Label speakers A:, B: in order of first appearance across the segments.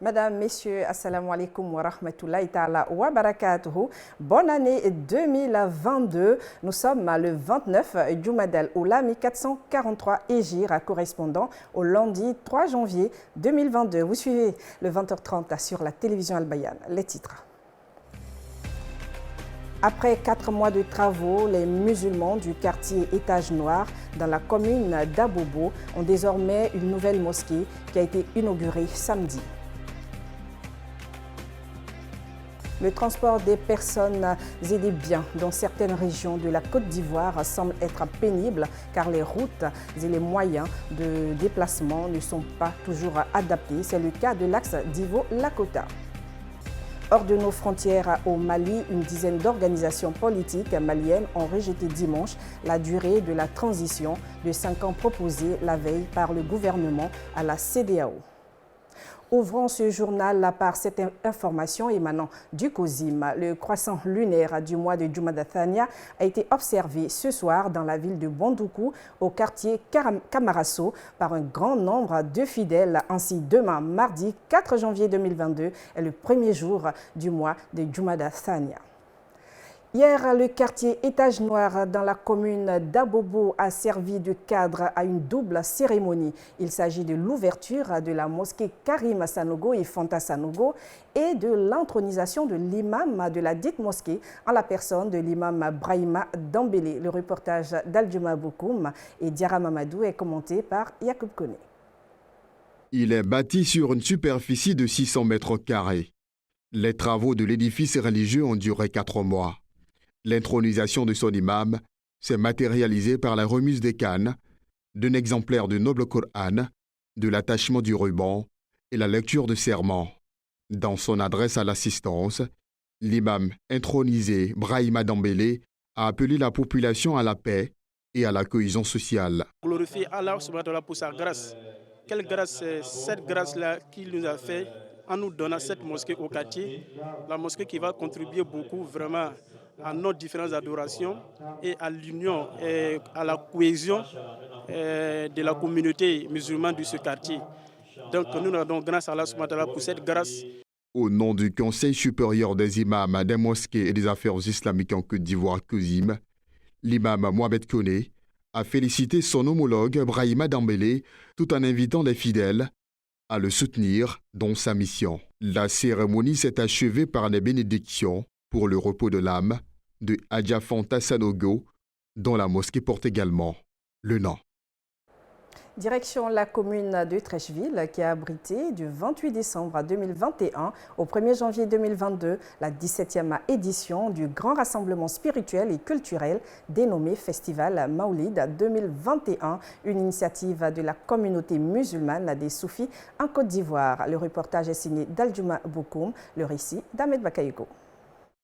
A: Mesdames, Messieurs, Assalamu alaikum wa rahmatullahi ta'ala wa barakatuhu. Bonne année 2022. Nous sommes le 29 Jumada al-Oula 1443 Hégire, correspondant au lundi 3 janvier 2022. Vous suivez le 20h30 sur la télévision Al-Bayan. Les titres. Après 4 mois de travaux, les musulmans du quartier Étage Noir dans la commune d'Abobo ont désormais une nouvelle mosquée qui a été inaugurée samedi. Le transport des personnes et des biens dans certaines régions de la Côte d'Ivoire semble être pénible car les routes et les moyens de déplacement ne sont pas toujours adaptés. C'est le cas de l'axe d'Ivo-Lakota. Hors de nos frontières au Mali, une dizaine d'organisations politiques maliennes ont rejeté dimanche la durée de la transition de 5 ans proposée la veille par le gouvernement à la CEDEAO. Ouvrons ce journal par cette information émanant du COSIM. Le croissant lunaire du mois de Jumada Thania a été observé ce soir dans la ville de Bondoukou, au quartier Kamarasso, par un grand nombre de fidèles. Ainsi, demain, mardi 4 janvier 2022, est le premier jour du mois de Jumada Thania. Hier, le quartier Étage Noir dans la commune d'Abobo a servi de cadre à une double cérémonie. Il s'agit de l'ouverture de la mosquée Karim Sanogo et Fanta Sanogo et de l'intronisation de l'imam de la dite mosquée en la personne de l'imam Brahima Dambélé. Le reportage d'Aljuma Bokoum et Diara Mamadou est commenté par Yacoub Kone.
B: Il est bâti sur une superficie de 600 mètres carrés. Les travaux de l'édifice religieux ont duré 4 mois. L'intronisation de son imam s'est matérialisée par la remise des cannes, d'un exemplaire du noble Coran, de l'attachement du ruban et la lecture de serments. Dans son adresse à l'assistance, l'imam intronisé Brahima Dambélé a appelé la population à la paix et à la cohésion sociale.
C: Glorifier Allah pour sa grâce. Quelle grâce c'est cette grâce-là qu'il nous a fait en nous donnant cette mosquée au quartier, la mosquée qui va contribuer beaucoup vraiment à nos différentes adorations et à l'union et à la cohésion de la communauté musulmane de ce quartier. Donc nous rendons grâce à Allah pour cette grâce.
B: Au nom du Conseil supérieur des imams des mosquées et des affaires islamiques en Côte d'Ivoire, COSIM, l'imam Mohamed Kone a félicité son homologue Brahima Dambélé tout en invitant les fidèles à le soutenir dans sa mission. La cérémonie s'est achevée par les bénédictions pour le repos de l'âme de Adja Fanta Sanogo, dont la mosquée porte également le nom.
A: Direction la commune de Trècheville qui a abrité du 28 décembre 2021 au 1er janvier 2022 la 17e édition du grand rassemblement spirituel et culturel dénommé Festival Maoulid 2021, une initiative de la communauté musulmane des Soufis en Côte d'Ivoire. Le reportage est signé d'Aljuma Bokoum, le récit d'Ahmed Bakayoko.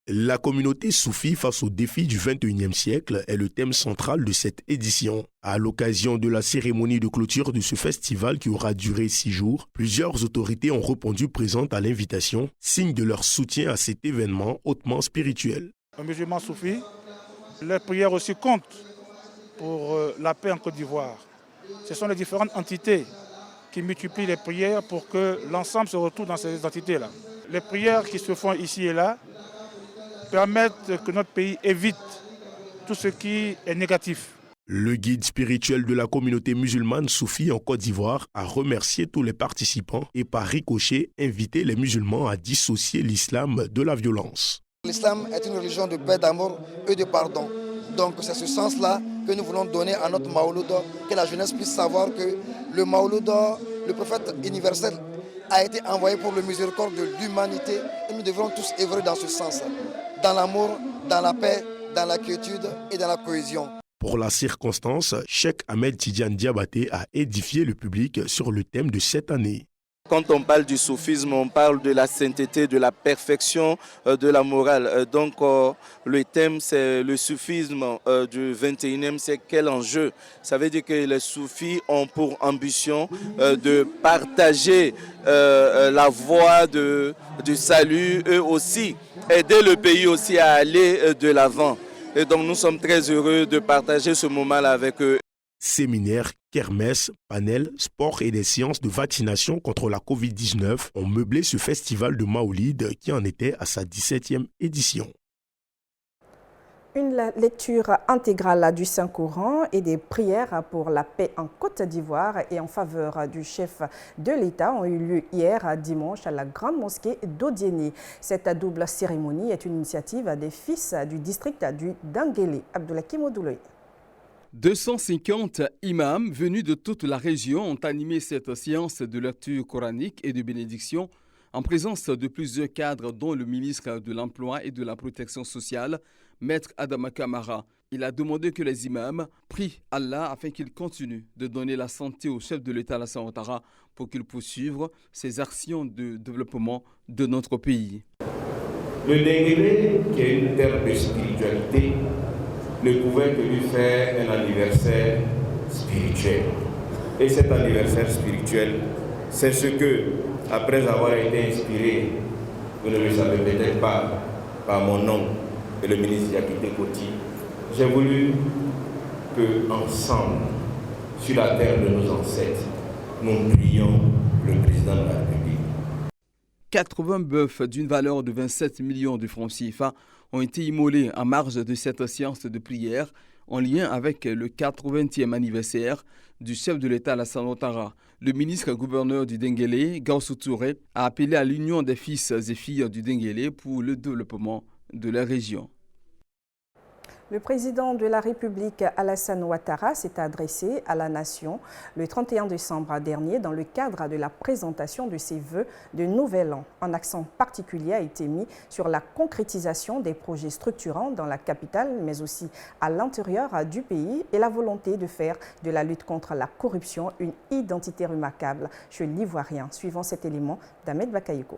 D: La communauté soufie face aux défis du XXIe siècle est le thème central de cette édition. À l'occasion de la cérémonie de clôture de ce festival qui aura duré 6 jours, plusieurs autorités ont répondu présentes à l'invitation, signe de leur soutien à cet événement hautement spirituel.
E: Les musulmans soufis, leurs prières aussi comptent pour la paix en Côte d'Ivoire. Ce sont les différentes entités qui multiplient les prières pour que l'ensemble se retrouve dans ces entités-là. Les prières qui se font ici et là permettent que notre pays évite tout ce qui est négatif.
D: Le guide spirituel de la communauté musulmane soufie en Côte d'Ivoire a remercié tous les participants et par ricochet invité les musulmans à dissocier l'islam de la violence.
F: L'islam est une religion de paix, d'amour et de pardon. Donc c'est ce sens-là que nous voulons donner à notre Maouloud, que la jeunesse puisse savoir que le Maouloud, le prophète universel, a été envoyé pour le miséricorde de l'humanité et nous devrons tous œuvrer dans ce sens, dans l'amour, dans la paix, dans la quiétude et dans la cohésion.
D: Pour la circonstance, Cheikh Ahmed Tidiane Diabaté a édifié le public sur le thème de cette année.
G: Quand on parle du soufisme, on parle de la sainteté, de la perfection de la morale. Donc le thème, c'est le soufisme du 21e siècle. Quel enjeu? Ça veut dire que les soufis ont pour ambition de partager la voie du salut, eux aussi, aider le pays aussi à aller de l'avant. Et donc nous sommes très heureux de partager ce moment-là avec eux.
D: Séminaires, kermesses, panels, sports et des séances de vaccination contre la Covid-19 ont meublé ce festival de Maoulid qui en était à sa 17e édition.
A: Une lecture intégrale du Saint-Coran et des prières pour la paix en Côte d'Ivoire et en faveur du chef de l'État ont eu lieu hier dimanche à la grande mosquée d'Odiéné. Cette double cérémonie est une initiative des fils du district du Denguélé. Abdoulakim Odouloy.
H: 250 imams venus de toute la région ont animé cette séance de lecture coranique et de bénédiction en présence de plusieurs cadres dont le ministre de l'Emploi et de la Protection sociale, Maître Adama Kamara. Il a demandé que les imams prient Allah afin qu'il continue de donner la santé au chef de l'État Alassane Ouattara pour qu'il poursuive ses actions de développement de notre pays.
I: Le Denguélé, qui est une terre de spiritualité, ne pouvait que lui faire un anniversaire spirituel. Et cet anniversaire spirituel, c'est ce que, après avoir été inspiré, vous ne le savez peut-être pas, par mon oncle et le ministre Yakité Koti, j'ai voulu que, ensemble, sur la terre de nos ancêtres, nous prions le président de la République.
H: 80 bœufs d'une valeur de 27 millions de francs CFA ont été immolés en marge de cette séance de prière en lien avec le 80e anniversaire du chef de l'État Alassane Ouattara. Le ministre-gouverneur du Denguélé, Gaussou Touré, a appelé à l'union des fils et filles du Denguélé pour le développement de la région.
A: Le président de la République, Alassane Ouattara, s'est adressé à la nation le 31 décembre dernier dans le cadre de la présentation de ses vœux de Nouvel An. Un accent particulier a été mis sur la concrétisation des projets structurants dans la capitale, mais aussi à l'intérieur du pays et la volonté de faire de la lutte contre la corruption une identité remarquable chez l'Ivoirien. Suivant cet élément d'Ahmed Bakayoko.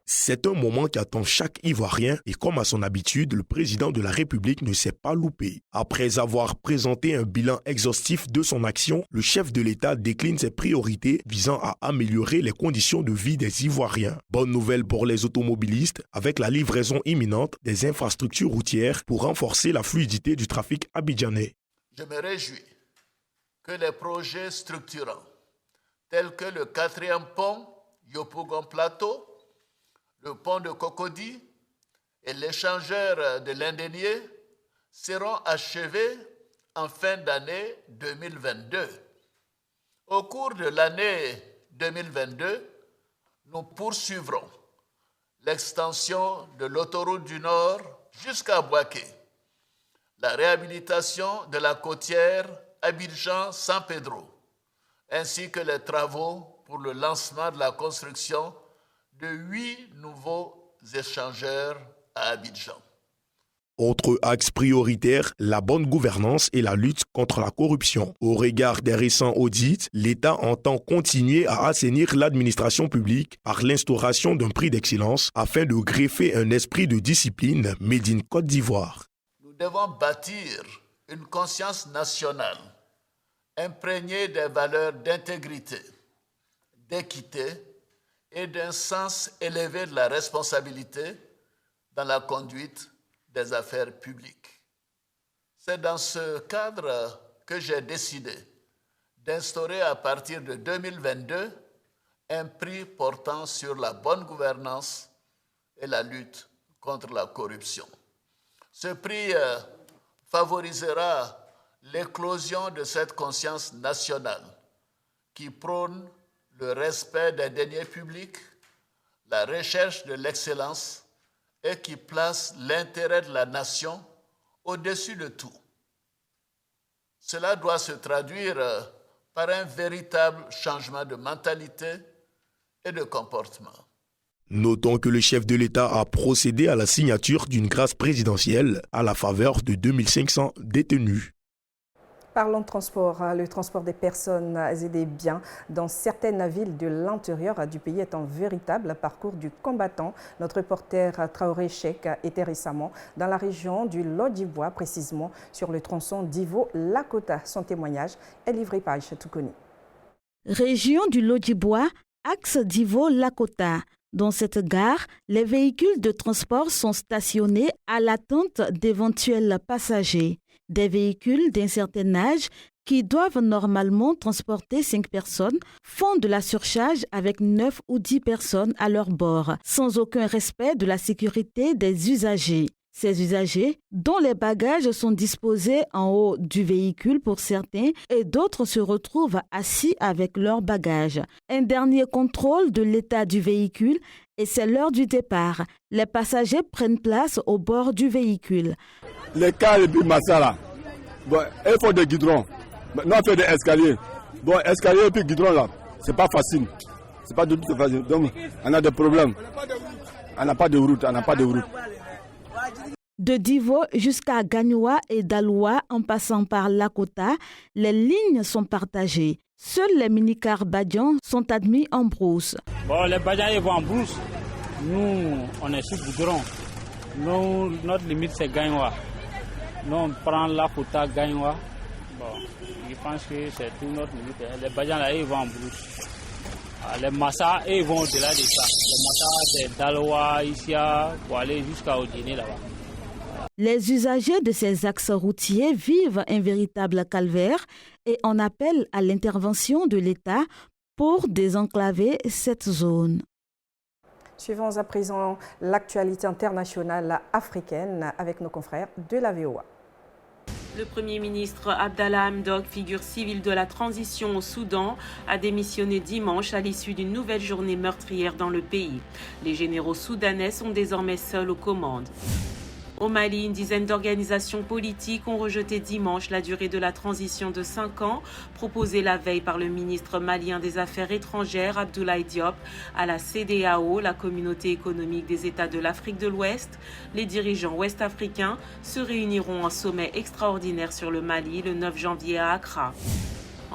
D: C'est un moment qui attend chaque Ivoirien et comme à son habitude, le président de la République ne s'est pas loupé. Après avoir présenté un bilan exhaustif de son action, le chef de l'État décline ses priorités visant à améliorer les conditions de vie des Ivoiriens. Bonne nouvelle pour les automobilistes avec la livraison imminente des infrastructures routières pour renforcer la fluidité du trafic abidjanais.
J: Je me réjouis que les projets structurants tels que le 4e pont Yopougon Plateau, le pont de Cocody et l'échangeur de l'Indénié seront achevés en fin d'année 2022. Au cours de l'année 2022, nous poursuivrons l'extension de l'autoroute du Nord jusqu'à Bouaké, la réhabilitation de la côtière Abidjan-San Pedro, ainsi que les travaux pour le lancement de la construction de 8 nouveaux échangeurs à Abidjan.
D: Autre axe prioritaire, la bonne gouvernance et la lutte contre la corruption. Au regard des récents audits, l'État entend continuer à assainir l'administration publique par l'instauration d'un prix d'excellence afin de greffer un esprit de discipline made in Côte d'Ivoire.
J: Nous devons bâtir une conscience nationale imprégnée des valeurs d'intégrité, d'équité et d'un sens élevé de la responsabilité dans la conduite des affaires publiques. C'est dans ce cadre que j'ai décidé d'instaurer à partir de 2022 un prix portant sur la bonne gouvernance et la lutte contre la corruption. Ce prix favorisera l'éclosion de cette conscience nationale qui prône le respect des deniers publics, la recherche de l'excellence et qui place l'intérêt de la nation au-dessus de tout. Cela doit se traduire par un véritable changement de mentalité et de comportement.
D: Notons que le chef de l'État a procédé à la signature d'une grâce présidentielle à la faveur de 2500 détenus.
A: Parlons de transport. Le transport des personnes et des biens dans certaines villes de l'intérieur du pays est un véritable parcours du combattant. Notre reporter Traoré Cheikh était récemment dans la région du Lodjibois, précisément sur le tronçon Divo-Lakota. Son témoignage est livré par Aïcha Toukouni.
K: Région du Lodjibois, axe Divo-Lakota. Dans cette gare, les véhicules de transport sont stationnés à l'attente d'éventuels passagers. Des véhicules d'un certain âge qui doivent normalement transporter 5 personnes, font de la surcharge avec 9 ou 10 personnes à leur bord, sans aucun respect de la sécurité des usagers. Ces usagers, dont les bagages sont disposés en haut du véhicule pour certains et d'autres se retrouvent assis avec leurs bagages. Un dernier contrôle de l'état du véhicule et c'est l'heure du départ. Les passagers prennent place au bord du véhicule.
L: Les cars et puis Massala, il faut des goudrons. Maintenant, on fait des escaliers. Escalier et puis goudron là, c'est pas facile. C'est pas du tout facile. Donc, on a des problèmes. On n'a pas de route,
K: De Divo jusqu'à Gagnoua et Daloa, en passant par Lakota, les lignes sont partagées. Seuls les minicars Badian sont admis en brousse.
M: Les Badians ils vont en brousse. Nous, on est sur goudron. Notre limite, c'est Gagnoua. Nous, on prend Lakota, Gagnoua. Je pense que c'est tout notre limite. Les Badians, là, ils vont en brousse. Les Massa, ils vont au-delà de ça. Les Massa, c'est Daloa, Isia, pour aller jusqu'à Odéné, là-bas.
K: Les usagers de ces axes routiers vivent un véritable calvaire et on appelle à l'intervention de l'État pour désenclaver cette zone.
A: Suivons à présent l'actualité internationale africaine avec nos confrères de la VOA.
N: Le Premier ministre Abdallah Hamdok, figure civile de la transition au Soudan, a démissionné dimanche à l'issue d'une nouvelle journée meurtrière dans le pays. Les généraux soudanais sont désormais seuls aux commandes. Au Mali, une dizaine d'organisations politiques ont rejeté dimanche la durée de la transition de 5 ans, proposée la veille par le ministre malien des Affaires étrangères, Abdoulaye Diop, à la CEDEAO, la communauté économique des États de l'Afrique de l'Ouest. Les dirigeants ouest-africains se réuniront en sommet extraordinaire sur le Mali le 9 janvier à Accra.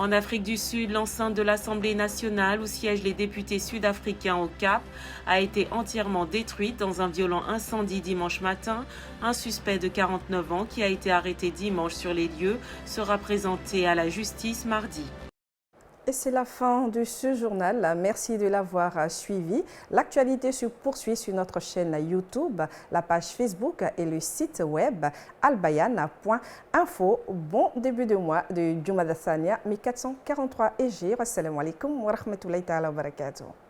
N: En Afrique du Sud, l'enceinte de l'Assemblée nationale, où siègent les députés sud-africains au Cap, a été entièrement détruite dans un violent incendie dimanche matin. Un suspect de 49 ans qui a été arrêté dimanche sur les lieux sera présenté à la justice mardi.
A: Et c'est la fin de ce journal. Merci de l'avoir suivi. L'actualité se poursuit sur notre chaîne YouTube, la page Facebook et le site web albayana.info. Bon début de mois de Jumada Thania 1443 Hégire. Assalamu alaikum wa rahmatullahi ta'ala wa barakatuh.